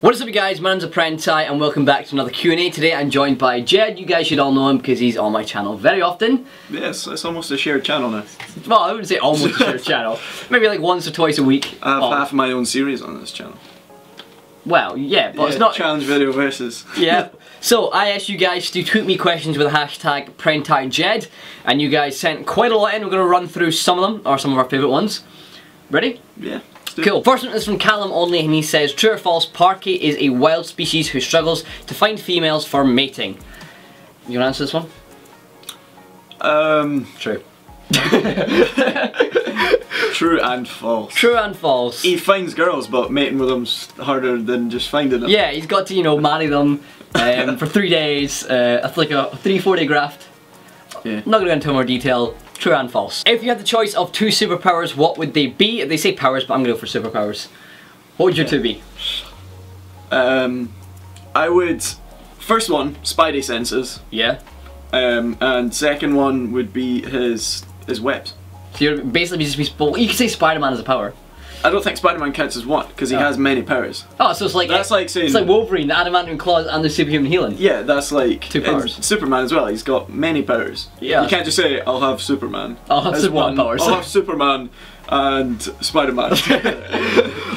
What is up, you guys? My name's ThePrenti and welcome back to another Q&A. Today I'm joined by Jed. You guys should all know him because he's on my channel very often. Yes, it's almost a shared channel now. Well, I wouldn't say almost a shared channel. Maybe like once or twice a week. I have half of my own series on this channel. Well, yeah, but it's not... Challenge video versus. Yeah. So, I asked you guys to tweet me questions with the hashtag PrentiJed, and you guys sent quite a lot in. We're going to run through some of them, or some of our favourite ones. Ready? Yeah. Cool. First one is from Callum Only, and he says, true or false, Sparky is a wild species who struggles to find females for mating. You want to answer this one? True. True and false. True and false. He finds girls, but mating with them's harder than just finding them. Yeah, he's got to, you know, marry them for 3 days, like a 3-4 day graft. Yeah. Not going to go into more detail. True and false. If you had the choice of 2 superpowers, what would they be? They say powers, but I'm going to go for superpowers. What would your 2 be? I would... First one, Spidey senses. Yeah. And second one would be his webs. So you're basically just you could say Spider-Man as a power. I don't think Spider-Man counts as one, because he has many powers. Oh, so it's like... That's like saying... It's like Wolverine, the adamantium claws and the superhuman healing. Yeah, that's like... 2 powers. Superman as well, he's got many powers. Yeah. You can't just say, I'll have Superman. I'll have Superman powers. I'll have Superman and Spider-Man.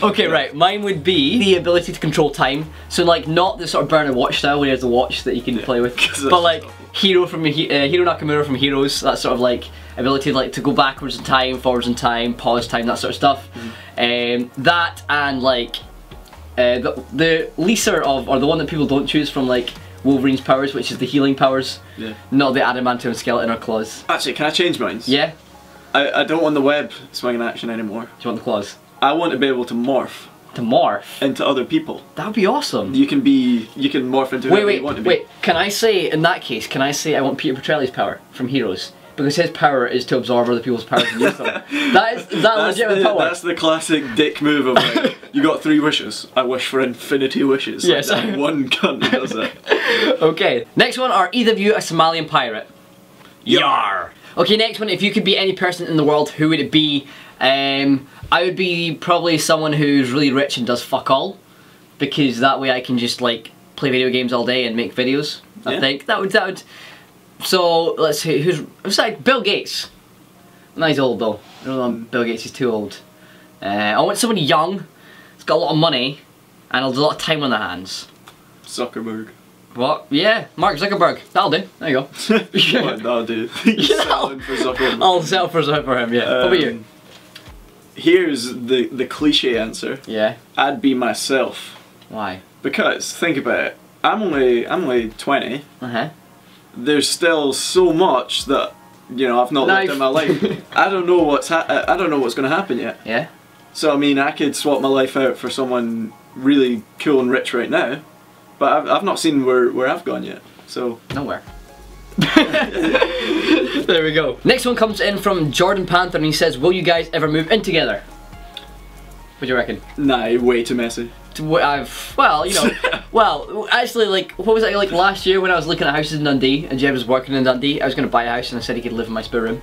Okay, right, mine would be the ability to control time. So like, not the sort of burn a watch style where he has a watch that you can play with. But like, Hiro Nakamura from Heroes, that sort of like ability like to go backwards in time, forwards in time, pause time, that sort of stuff. That and like the lesser of, or the one that people don't choose from like Wolverine's powers, which is the healing powers. Yeah. Not the adamantium skeleton or claws. Actually, can I change mine? Yeah. I don't want the web swinging action anymore. Do you want the claws? I want to be able to morph. To morph? Into other people. That would be awesome. You can morph into whoever you want to be. Wait, can I say, in that case, can I say I want Peter Petrelli's power from Heroes? Because his power is to absorb other people's powers and use them. Is that a legitimate power? That's the classic dick move of like, you got 3 wishes. I wish for infinity wishes. Yes. Like one cunt does it. Okay, next one, are either of you a Somalian pirate? Yar! Okay, next one, if you could be any person in the world, who would it be? I would be probably someone who's really rich and does fuck all. Because that way I can just like play video games all day and make videos. I think that would. So let's see, who's like Bill Gates? No, he's old though. I don't know, Bill Gates is too old. I want somebody young, who's got a lot of money, and has a lot of time on their hands. Zuckerberg. What? Yeah, Mark Zuckerberg. That'll do. There you go. What, that'll do. You're settling for Zuckerberg. I'll settle for him, yeah. What about you? Here's the cliche answer. Yeah. I'd be myself. Why? Because, think about it. I'm only 20. Uh-huh. There's still so much that, you know, I've not lived in my life. I don't know what's going to happen yet. Yeah. So I mean, I could swap my life out for someone really cool and rich right now, but I've not seen where I've gone yet. So nowhere. There we go. Next one comes in from Jordan Panther, and he says, "Will you guys ever move in together?" What do you reckon? Nah, way too messy. Well, you know, well, actually, like, what was it, like last year when I was looking at houses in Dundee and Jeb was working in Dundee, I was going to buy a house and I said he could live in my spare room.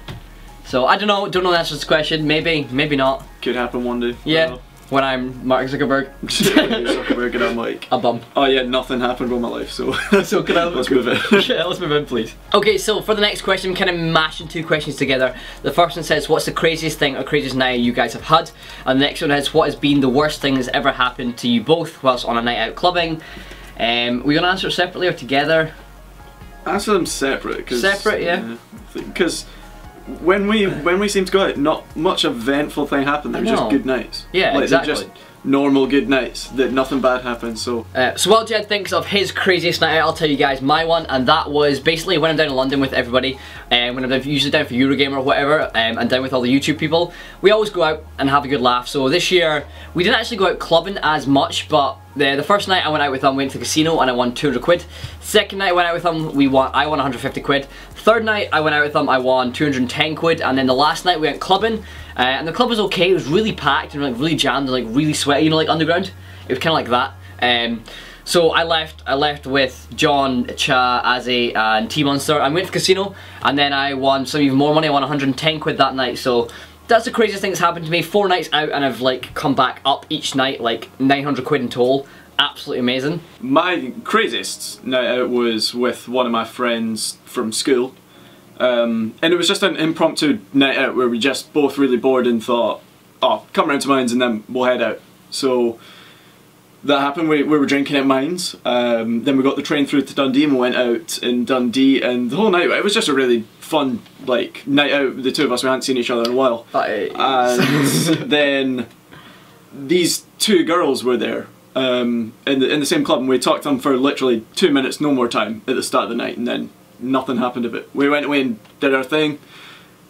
So, I don't know the answer to this question, maybe not. Could happen one day. Yeah, when I'm Mark Zuckerberg. Zuckerberg and I'm like... a bum. Oh yeah, nothing happened with my life, so... So can I... Let's move in. Yeah, let's move in, please. Okay, so for the next question, I'm kind of mashing 2 questions together. The first one says, what's the craziest thing or craziest night you guys have had? And the next one is, what has been the worst thing that's ever happened to you both whilst on a night out clubbing? We're going to answer it separately or together? Answer them separate. Cause, separate, yeah. Because when we seem to go out, not much eventful thing happened. They're just good nights. Yeah, like, exactly. They're just normal good nights that nothing bad happens. So while Jed thinks of his craziest night out, I'll tell you guys my one, and that was basically when I'm down in London with everybody, when I'm usually down for Eurogame or whatever, and down with all the YouTube people. We always go out and have a good laugh. So this year we didn't actually go out clubbing as much, but the first night I went out with them, went to the casino and I won 200 quid. Second night I went out with them, I won 150 quid. Third night I went out with them, I won 210 quid. And then the last night we went clubbing, and the club was okay. It was really packed and like really jammed and like really sweaty, you know, like underground. It was kind of like that. So I left with John, Cha, Azzy and T-Monster. I went to the casino and then I won some even more money. I won 110 quid that night. So that's the craziest thing that's happened to me. 4 nights out and I've like come back up each night like 900 quid in total. absolutely amazing. My craziest night out was with one of my friends from school. And it was just an impromptu night out where we just both really bored and thought, oh, come round to Mines and then we'll head out. So that happened. We were drinking at Mines, then we got the train through to Dundee and we went out in Dundee, and the whole night, it was just a really fun like night out. The two of us, we hadn't seen each other in a while. And then these two girls were there in the same club, and we talked to them for literally 2 minutes, no more time, at the start of the night, and then nothing happened of it. We went away and did our thing,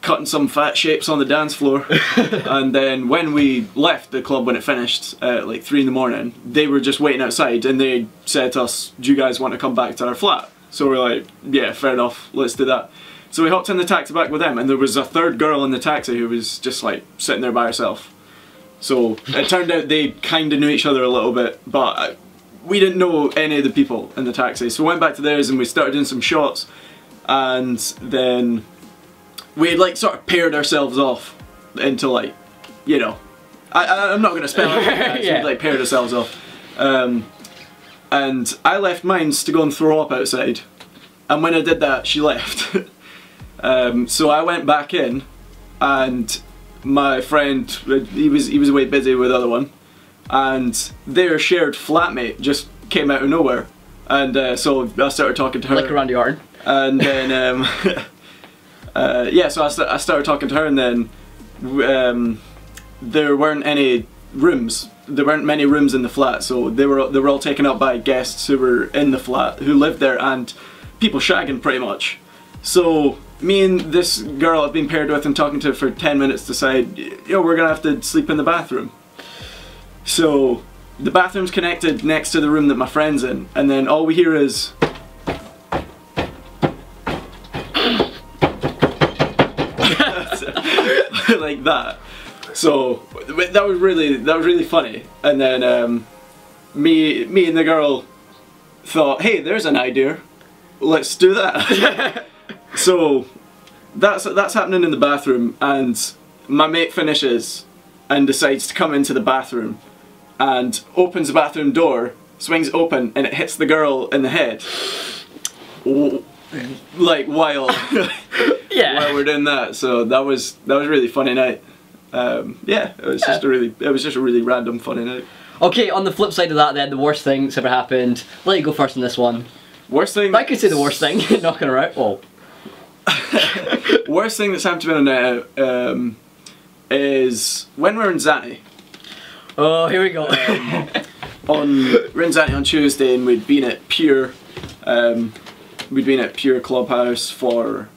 cutting some fat shapes on the dance floor, and then when we left the club, when it finished at like 3 in the morning, they were just waiting outside and they said to us, do you guys want to come back to our flat? So we're like, yeah, fair enough, let's do that. So we hopped in the taxi back with them, and there was a third girl in the taxi who was just like sitting there by herself. So it turned out they kind of knew each other a little bit, but we didn't know any of the people in the taxi. So we went back to theirs and we started doing some shots, and then we like sort of paired ourselves off into like, you know, I'm not going to spell it, yeah. We like paired ourselves off. And I left Mines to go and throw up outside, and when I did that she left. So I went back in, and my friend, he was away busy with the other one, and their shared flatmate just came out of nowhere, and so I started talking to her. Like around the yard. And then yeah, so I started talking to her, and then there weren't any rooms. There weren't many rooms in the flat, so they were all taken up by guests who were in the flat, who lived there, and people shagging pretty much. So me and this girl I've been paired with and talking to for 10 minutes decide, you know, we're gonna have to sleep in the bathroom. So the bathroom's connected next to the room that my friend's in, and then all we hear is like that. So that was really funny. And then me and the girl thought, hey, there's an idea, let's do that. So that's happening in the bathroom, and my mate finishes and decides to come into the bathroom and opens the bathroom door, swings it open, and it hits the girl in the head. Like while while we're doing that. So that was a really funny night. Yeah, it was just a really random funny night. Okay, on the flip side of that then, the worst thing that's ever happened. Let you go first on this one. Worst thing? I could say the worst thing, not gonna write. Oh. Worst thing that's happened to me on a night out is when we're in Zante. Oh, here we go. We're in Zante on Tuesday, and we'd been at Pure. We'd been at Pure Clubhouse for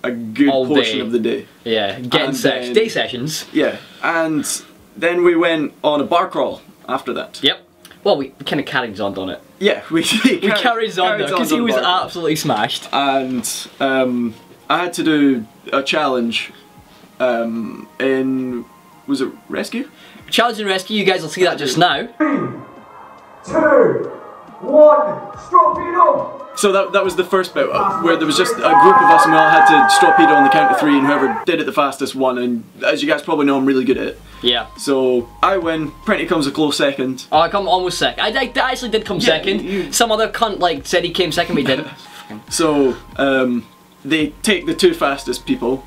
a good portion of the day. Yeah, getting day sessions. Yeah, and then we went on a bar crawl after that. Yep. Well, we kind of carried Zond on it. Yeah, we carried Zond because he was absolutely smashed. And I had to do a challenge in, was it Rescue? Challenge and Rescue, you guys will see that just now. 3, 2, 1, Stropino! So that was the first bit, where there was just a group of us and we all had to Stropino on the count of 3, and whoever did it the fastest won, and as you guys probably know, I'm really good at it. Yeah. So I win, Prenti comes a close second. Oh, I come almost second. I actually did come second. Some other cunt like said he came second, but he didn't. So they take the 2 fastest people,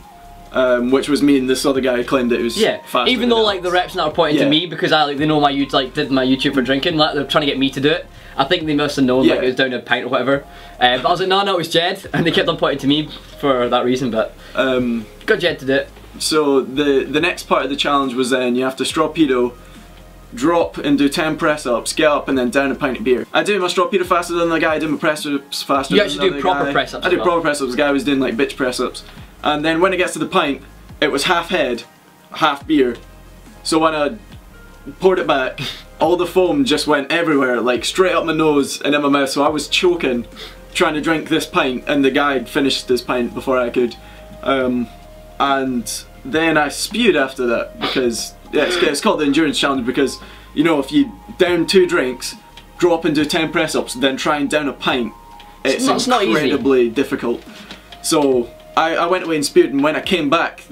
which was me and this other guy who claimed that it was faster. Even though like the reps now are pointing to me because they know my did my YouTube for drinking, like they're trying to get me to do it. I think they must have known like it was down a pint or whatever. But I was like, no, it was Jed, and they kept on pointing to me for that reason. But got Jed to do it. So the next part of the challenge was then you have to Stropino, drop and do 10 press-ups, get up and then down a pint of beer. I do my Stropino faster than the guy, I do my press-ups faster than the guy. You actually do proper press-ups. I do proper press-ups, the guy was doing like bitch press-ups. And then when it gets to the pint, it was half head, half beer. So when I poured it back, all the foam just went everywhere, like straight up my nose and in my mouth, so I was choking trying to drink this pint, and the guy had finished his pint before I could. And then I spewed after that, because it's called the endurance challenge, because you know, if you down 2 drinks, drop and do 10 press-ups, then try and down a pint, it's incredibly difficult. So I went away and spewed, and when I came back,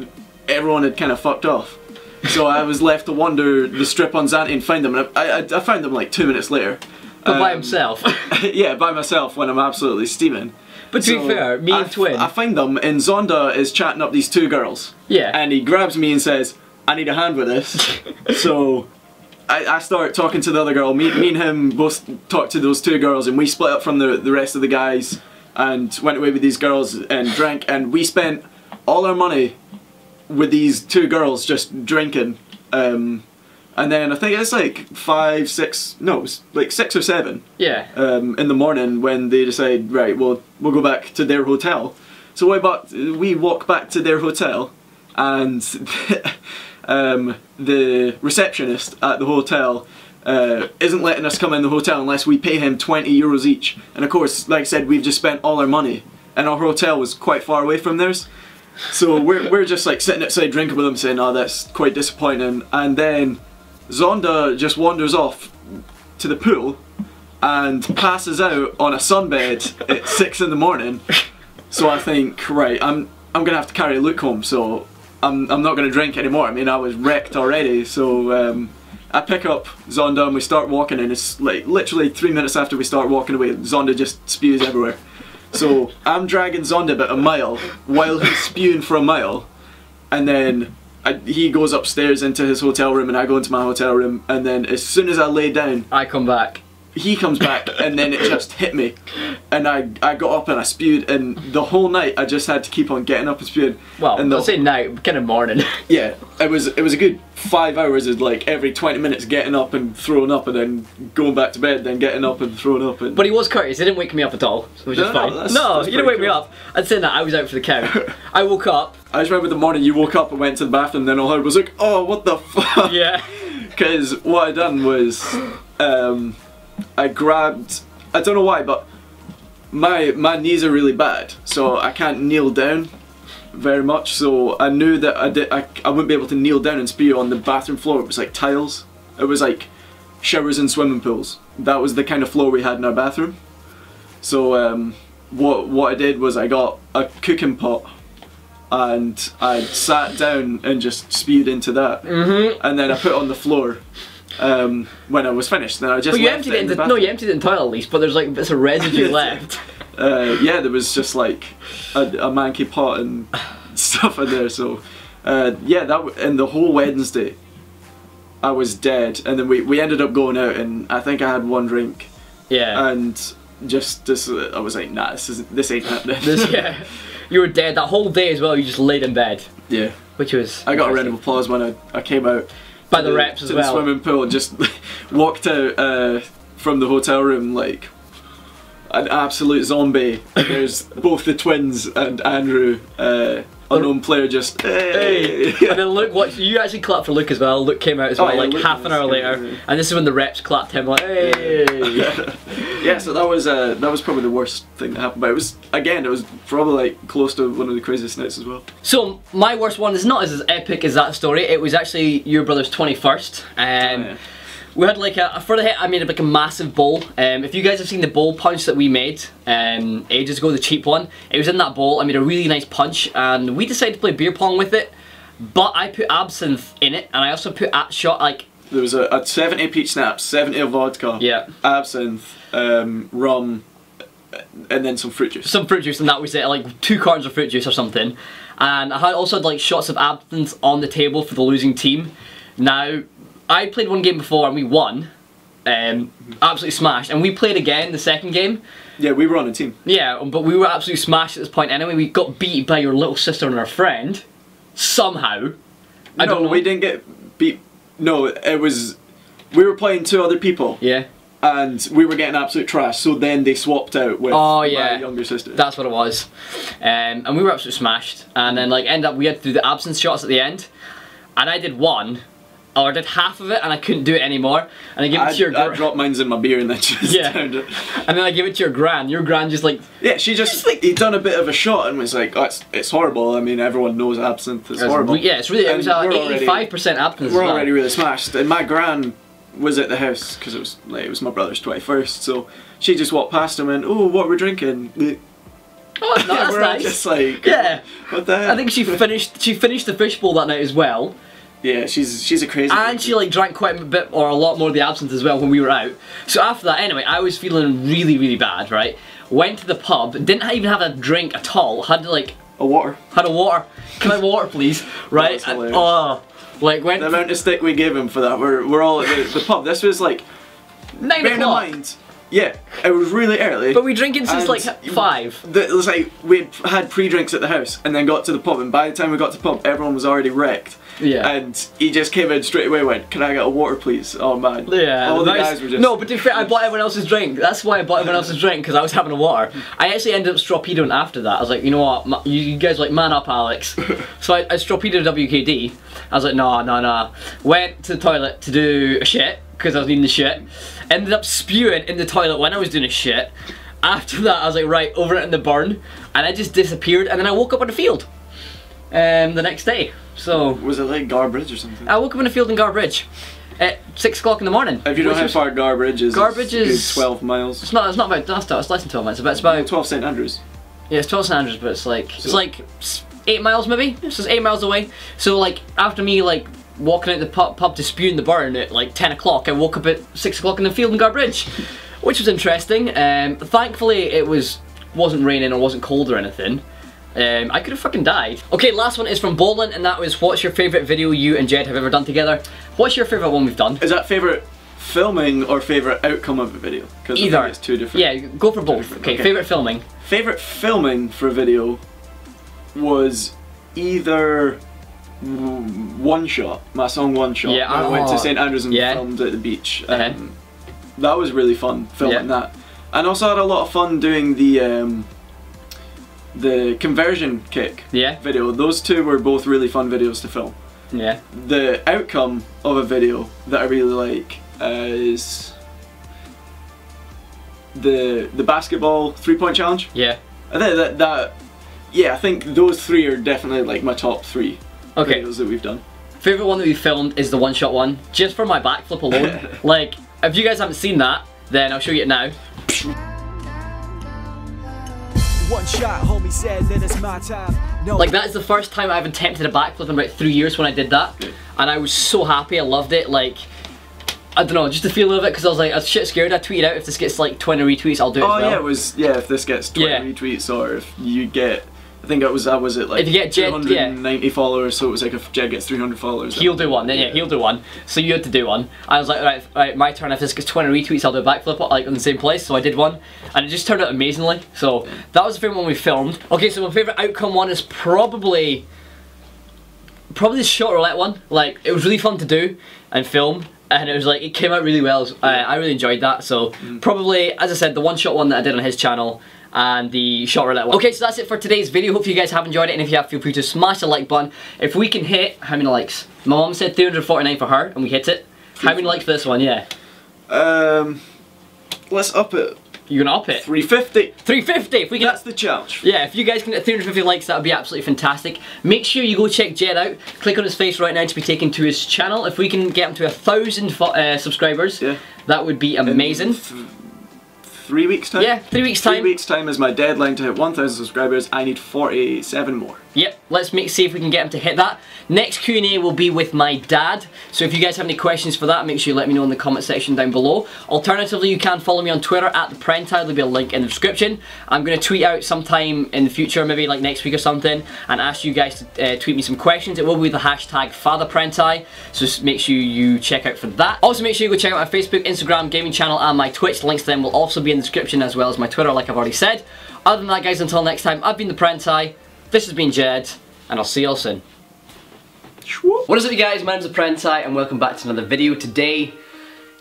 everyone had kind of fucked off. So I was left to wander the strip on Zante and find them, and I found them like 2 minutes later. But by himself. Yeah, by myself when I'm absolutely steaming. But to be fair, me and Twin. I find them, and Zonda is chatting up these two girls. Yeah. And he grabs me and says, I need a hand with this. So I start talking to the other girl. Me and him both talked to those two girls, and we split up from the rest of the guys and went away with these girls and drank, and we spent all our money with these two girls just drinking. And then I think it's like 5, 6, no, it was like 6 or 7. Yeah. In the morning when they decide, right, we'll go back to their hotel. So we walk back to their hotel, and the receptionist at the hotel isn't letting us come in the hotel unless we pay him 20 euros each. And of course, like I said, we've just spent all our money, and our hotel was quite far away from theirs. So we're just like sitting outside drinking with them, saying, oh, that's quite disappointing. And then Zonda just wanders off to the pool and passes out on a sunbed at 6 in the morning. So I think, right, I'm gonna have to carry Luke home, so I'm not gonna drink anymore. I mean, I was wrecked already. So I pick up Zonda and we start walking, and it's like literally 3 minutes after we start walking away, Zonda just spews everywhere. So I'm dragging Zonda about a mile while he's spewing for a mile, and then he goes upstairs into his hotel room and I go into my hotel room, and then as soon as I lay down, I come back. He comes back, and then it just hit me, and I got up and I spewed, and the whole night I just had to keep on getting up and spewing. Well, I'll say night, kind of morning. Yeah, it was a good 5 hours of like every 20 minutes getting up and throwing up, and then going back to bed, then getting up and throwing up. And... But he was courteous, he didn't wake me up at all, which is fine. No, you didn't wake me up. I'd say that I was out for the count. I woke up. I just remember the morning you woke up and went to the bathroom, and then all I heard was like, oh, what the fuck? Yeah. Because what I done was, I grabbed, I don't know why, but my knees are really bad, so I can't kneel down very much, so I knew that I wouldn't be able to kneel down and spew on the bathroom floor. It was like tiles. It was like showers and swimming pools. That was the kind of floor we had in our bathroom. So what I did was I got a cooking pot and I sat down and just spewed into that, and then I put it on the floor. When I was finished, then I just. But you emptied it in the bathroom. No, you emptied it in the toilet at least. But there's like bits of residue left. Yeah, there was just like a manky pot and stuff in there. So yeah, and the whole Wednesday, I was dead. And then we ended up going out, and I think I had 1 drink. Yeah. And just this, I was like, nah, this ain't happening. Yeah, you were dead that whole day as well. You just laid in bed. Yeah. Which was. I got a round of applause when I came out. By the reps as well. To the swimming pool, and just walked out from the hotel room like an absolute zombie. There's both the twins and Andrew, unknown player, just hey. And then Luke, you actually clapped for Luke as well. Luke came out as well, like half an hour later, and this is when the reps clapped him like hey. Yeah, so that was probably the worst thing that happened. But it was probably like close to one of the craziest nights as well. So my worst one is not as epic as that story. It was actually your brother's 21st. Yeah. We had like for the hit, I made like a massive bowl. If you guys have seen the bowl punch that we made ages ago, the cheap one, it was in that bowl. I made a really nice punch, and we decided to play beer pong with it. But I put absinthe in it, and I also put like. There was a 70 peach schnapps, 70 of vodka, yeah, absinthe, rum, and then some fruit juice. Some fruit juice, and that was it, like 2 cartons of fruit juice or something. And I also had like shots of absinthe on the table for the losing team. Now, I played 1 game before and we won, absolutely smashed. And we played again the second game. Yeah, we were on a team. Yeah, but we were absolutely smashed at this point anyway. We got beat by your little sister and her friend, somehow. I don't know. We didn't get beat. No, it was, we were playing 2 other people. Yeah. And we were getting absolute trash, so then they swapped out with my younger sister. That's what it was. And we were absolutely smashed. And then like ended up, we had to do the absinthe shots at the end. And I did 1. Or I did half of it and I couldn't do it anymore. And I gave it to your gran. I dropped mine in my beer and then just downed it. And then I gave it to your gran. Your gran just like... Yeah, she just like, he'd done a bit of a shot and was like, oh, it's horrible. I mean, everyone knows absinthe is horrible. Yeah, it's really, it was 85% absinthe. We're already really smashed. And my gran was at the house, because it was my brother's 21st, so she just walked past him and, oh, what we're drinking? Oh, that's nice. Just like, yeah. what the hell? I think she finished the fishbowl that night as well. Yeah, she's a crazy. And she like drank quite a bit or a lot more of the absinthe as well when we were out. So after that, anyway, I was feeling really, really bad, right? Went to the pub, didn't even have a drink at all. Had like a water. Had a water. Can I have water, please? Right? And, oh, like went. The amount of stick we gave him for that. We're all at the pub. This was like 9 o'clock. Yeah, it was really early. But we drinking since like 5. It was like we had pre-drinks at the house and then got to the pub, and by the time we got to the pub, everyone was already wrecked. Yeah. And he just came in straight away and went, "Can I get a water, please?" Oh man. Yeah. All the guys were just... No, but to be fair, I bought everyone else's drink. That's why I bought everyone else's drink, because I was having a water. I actually ended up stropedoing after that. I was like, you know what, you guys were like, man up, Alex. So I stropedoed WKD. I was like, nah. Went to the toilet to do a shit, because I was needing the shit. Ended up spewing in the toilet when I was doing a shit. After that, I was like, right, over it in the burn. And I just disappeared, and then I woke up on the field. The next day. So was it like Garbridge or something? I woke up in a field in Garbridge at 6 o'clock in the morning. If you don't know how far Garbridge is, it's 12 miles. It's not about it's less than 12 miles. It's about 12 St Andrews. Yeah, it's 12 St Andrews, but it's like 8 miles maybe. So it's 8 miles away. So like after me like walking out the pub to spew in the burn at like 10 o'clock, I woke up at 6 o'clock in the field in Garbridge, which was interesting. Thankfully it wasn't raining or wasn't cold or anything. I could have fucking died. Okay, last one is from Bolin, and that was, what's your favourite video you and Jed have ever done together? What's your favourite one we've done? Is that favourite filming or favourite outcome of a video? Because I think it's two different. Yeah, go for both. Okay, favourite filming. Favourite filming for a video was either One Shot, my song One Shot. Yeah, I went to St Andrews and filmed at the beach. That was really fun filming that. And also had a lot of fun doing the conversion kick video. Those two were both really fun videos to film. Yeah. The outcome of a video that I really like is the basketball 3-point challenge. Yeah. I think I think those three are definitely like my top 3 videos that we've done. Favourite one that we filmed is the One Shot one, just for my backflip alone. Like, if you guys haven't seen that, then I'll show you it now. One shot, homie said, then it's my time. No. Like, that is the first time I've attempted a backflip in about 3 years when I did that. And I was so happy, I loved it. Like, I don't know, just the feel of it, because I was like, I was shit scared. I tweeted out, if this gets like 20 retweets, I'll do it as well. Yeah, if this gets 20 retweets, or if you get, I think I was at like, if you get Jed, 290 followers, so it was like if Jed gets 300 followers. He'll do one, he'll do one. So you had to do one. I was like, right, my turn, if this gets 20 retweets, I'll do a backflip like in the same place, so I did one. And it just turned out amazingly, so that was the favourite one we filmed. Okay, so my favourite outcome one is probably the shot roulette one. Like, it was really fun to do and film. And it was like, it came out really well. I really enjoyed that, so probably, as I said, the One Shot one that I did on his channel and the shot roulette one. Okay, so that's it for today's video. Hopefully you guys have enjoyed it, and if you have, feel free to smash the like button. If we can hit, how many likes? My mom said 349 for her, and we hit it. How many likes for this one? Yeah. Let's up it. You're gonna up it? 350. 350! If we can, that's the challenge. Yeah, if you guys can get 350 likes, that would be absolutely fantastic. Make sure you go check Jed out. Click on his face right now to be taken to his channel. If we can get him to 1,000 subscribers, that would be amazing. 3 weeks time? Yeah, 3 weeks time. 3 weeks time is my deadline to hit 1,000 subscribers. I need 47 more. Yep, let's see if we can get him to hit that. Next Q&A will be with my dad, so if you guys have any questions for that, make sure you let me know in the comment section down below. Alternatively, you can follow me on Twitter at ThePrenti, there'll be a link in the description. I'm going to tweet out sometime in the future, maybe like next week or something, and ask you guys to tweet me some questions. It will be the hashtag ThePrenti, so make sure you check out for that. Also, make sure you go check out my Facebook, Instagram, gaming channel, and my Twitch. Links to them will also be in the description, as well as my Twitter, like I've already said. Other than that, guys, until next time, I've been ThePrenti. This has been Jed, and I'll see you all soon. What is up, you guys? My name's ThePrenti, and welcome back to another video. Today,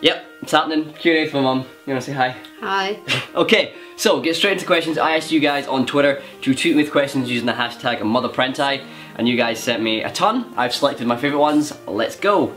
yep, it's happening. Q&A for my mum. You wanna say hi? Hi. Okay, so get straight into questions. I asked you guys on Twitter to tweet me with questions using the hashtag MotherPrenti, and you guys sent me a ton. I've selected my favourite ones. Let's go.